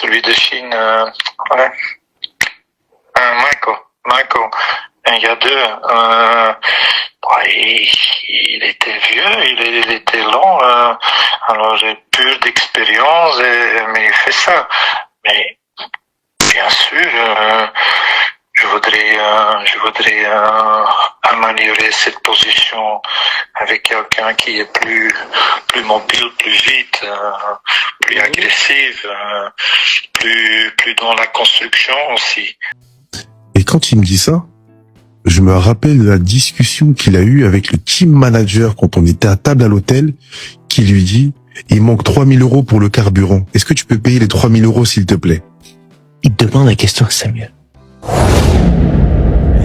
celui de Chine, ouais. Michael. Et il y a deux. Il était vieux, il était long. Alors j'ai peu d'expérience, mais il fait ça. Mais bien sûr, je voudrais améliorer cette position avec quelqu'un qui est plus mobile, plus vite, plus agressif, plus dans la construction aussi. Et quand il me dit ça, je me rappelle de la discussion qu'il a eue avec le team manager quand on était à table à l'hôtel, qui lui dit, il manque 3000 € pour le carburant. Est-ce que tu peux payer les 3000 € s'il te plaît? Il te demande la question, Samuel.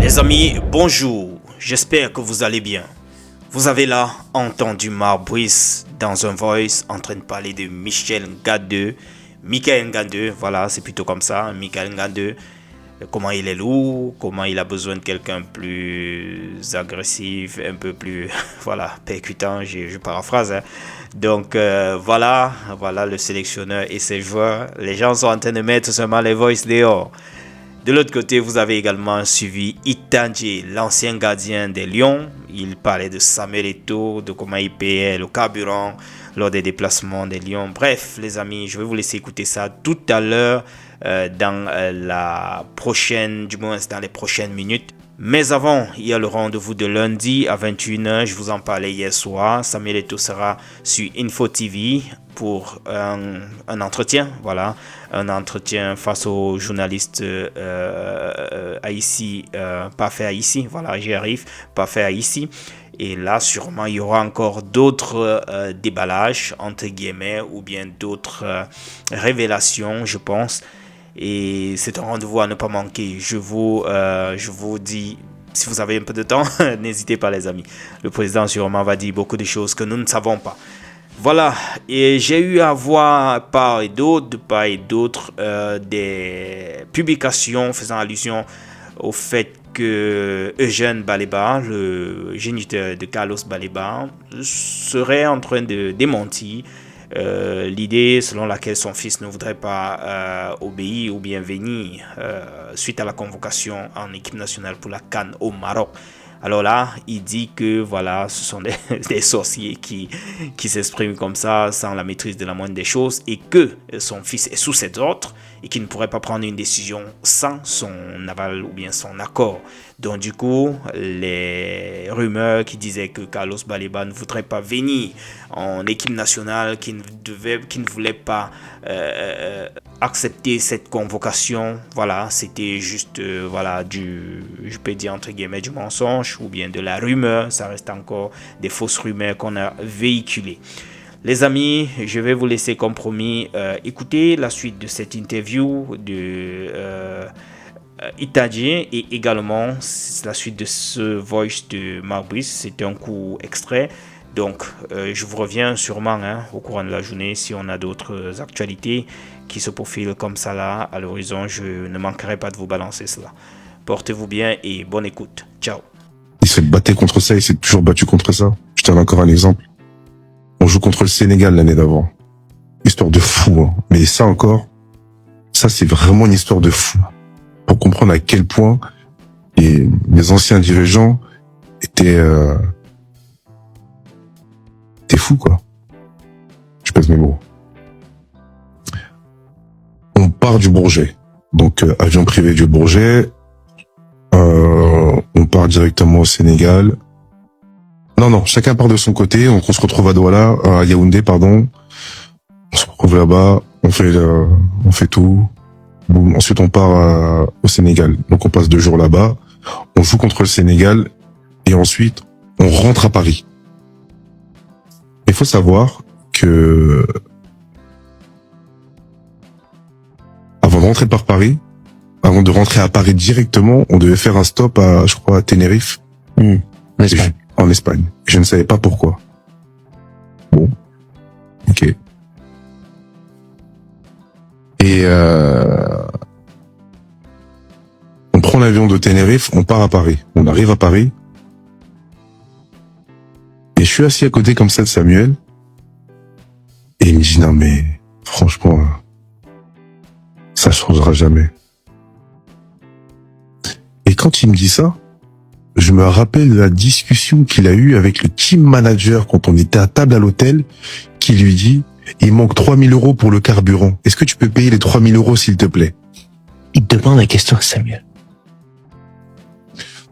Les amis, bonjour. J'espère que vous allez bien. Vous avez là entendu Marc Brice dans un voice en train de parler de Michael Ngandeux, voilà, c'est plutôt comme ça, Michael Ngandeux. Comment il est lourd, comment il a besoin de quelqu'un plus agressif, un peu plus, voilà, percutant, je paraphrase. Hein. Donc voilà le sélectionneur et ses joueurs. Les gens sont en train de mettre seulement les voices dehors. De l'autre côté, vous avez également suivi Itandji, l'ancien gardien des Lions. Il parlait de Samuel Eto'o, de comment il payait le carburant lors des déplacements des Lions. Bref, les amis, je vais vous laisser écouter ça tout à l'heure dans les prochaines minutes. Mais avant, il y a le rendez-vous de lundi à 21h. Je vous en parlais hier soir. Samuel Eto'o sera sur Info TV pour un entretien. Voilà, un entretien face aux journalistes Haïti, pas fait Haïti. Voilà, j'y arrive, pas fait Haïti. Et là, sûrement, il y aura encore d'autres déballages, entre guillemets, ou bien d'autres révélations, je pense. Et c'est un rendez-vous à ne pas manquer. Je vous dis, si vous avez un peu de temps, n'hésitez pas les amis. Le président sûrement va dire beaucoup de choses que nous ne savons pas. Voilà, et j'ai eu à voir par et d'autres des publications faisant allusion au fait que Eugène Baleba, le géniteur de Carlos Baleba, serait en train de démentir l'idée selon laquelle son fils ne voudrait pas obéir ou bien venir suite à la convocation en équipe nationale pour la CAN au Maroc. Alors là, il dit que voilà, ce sont des sorciers qui s'expriment comme ça sans la maîtrise de la moindre des choses et que son fils est sous ses ordres et qu'il ne pourrait pas prendre une décision sans son aval ou bien son accord. Donc du coup, les rumeurs qui disaient que Carlos Baleba ne voudrait pas venir en équipe nationale, qui ne voulait pas accepter cette convocation, voilà, c'était juste je peux dire entre guillemets du mensonge ou bien de la rumeur. Ça reste encore des fausses rumeurs qu'on a véhiculées. Les amis, je vais vous laisser comme promis écouter la suite de cette interview de Itandji et également la suite de ce voice de Marc Brice. C'était un court extrait. Donc, je vous reviens sûrement au courant de la journée si on a d'autres actualités qui se profilent comme ça là à l'horizon. Je ne manquerai pas de vous balancer cela. Portez-vous bien et bonne écoute. Ciao. Il s'est battu contre ça, il s'est toujours battu contre ça. Je te donne encore un exemple. On joue contre le Sénégal l'année d'avant. Histoire de fou, hein. Mais ça encore, ça c'est vraiment une histoire de fou. Pour comprendre à quel point les anciens dirigeants étaient fous, quoi. Je pèse mes mots. On part du Bourget. Donc, avion privé du Bourget. On part directement au Sénégal. Non, chacun part de son côté. Donc, on se retrouve à Douala, à Yaoundé, pardon. On se retrouve là-bas. On fait tout. Boum. Ensuite, on part au Sénégal. Donc, on passe 2 jours là-bas. On joue contre le Sénégal. Et ensuite, on rentre à Paris. Il faut savoir que avant de rentrer par Paris, avant de rentrer à Paris directement, on devait faire un stop je crois, à Tenerife. En Espagne. Je ne savais pas pourquoi. Bon. Ok. Et on prend l'avion de Tenerife, on part à Paris. On arrive à Paris. Et je suis assis à côté comme ça de Samuel. Et il me dit, non mais, franchement, Ça changera jamais. Et quand il me dit ça, je me rappelle de la discussion qu'il a eue avec le team manager quand on était à table à l'hôtel, qui lui dit, il manque 3000 € pour le carburant. Est-ce que tu peux payer les 3000 € s'il te plaît? Il demande la question à Samuel.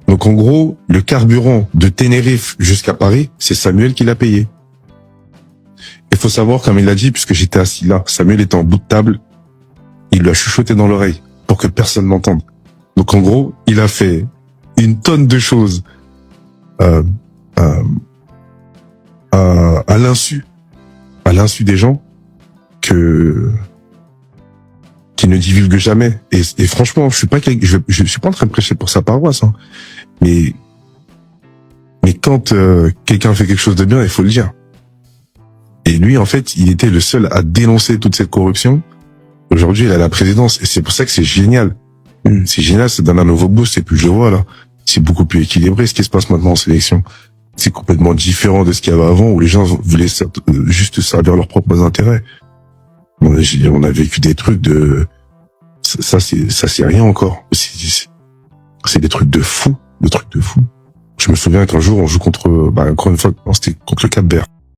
Donc en gros, le carburant de Tenerife jusqu'à Paris, c'est Samuel qui l'a payé. Il faut savoir, comme il l'a dit, puisque j'étais assis là, Samuel était en bout de table, il lui a chuchoté dans l'oreille pour que personne n'entende. Donc en gros, il a fait une tonne de choses à l'insu des gens qui ne divulguent jamais. Et franchement, je suis pas en train de prêcher pour sa paroisse, hein. Mais quand quelqu'un fait quelque chose de bien, il faut le dire. Et lui, en fait, il était le seul à dénoncer toute cette corruption. Aujourd'hui, il a la présidence, et c'est pour ça que c'est génial. C'est génial, ça donne un nouveau boost, et puis je le vois là. C'est beaucoup plus équilibré ce qui se passe maintenant en sélection. C'est complètement différent de ce qu'il y avait avant, où les gens voulaient juste servir leurs propres intérêts. On a vécu des trucs de... Ça c'est rien encore. C'est des trucs de fou. Je me souviens qu'un jour, on joue contre... encore une fois, c'était contre le Cap-Vert.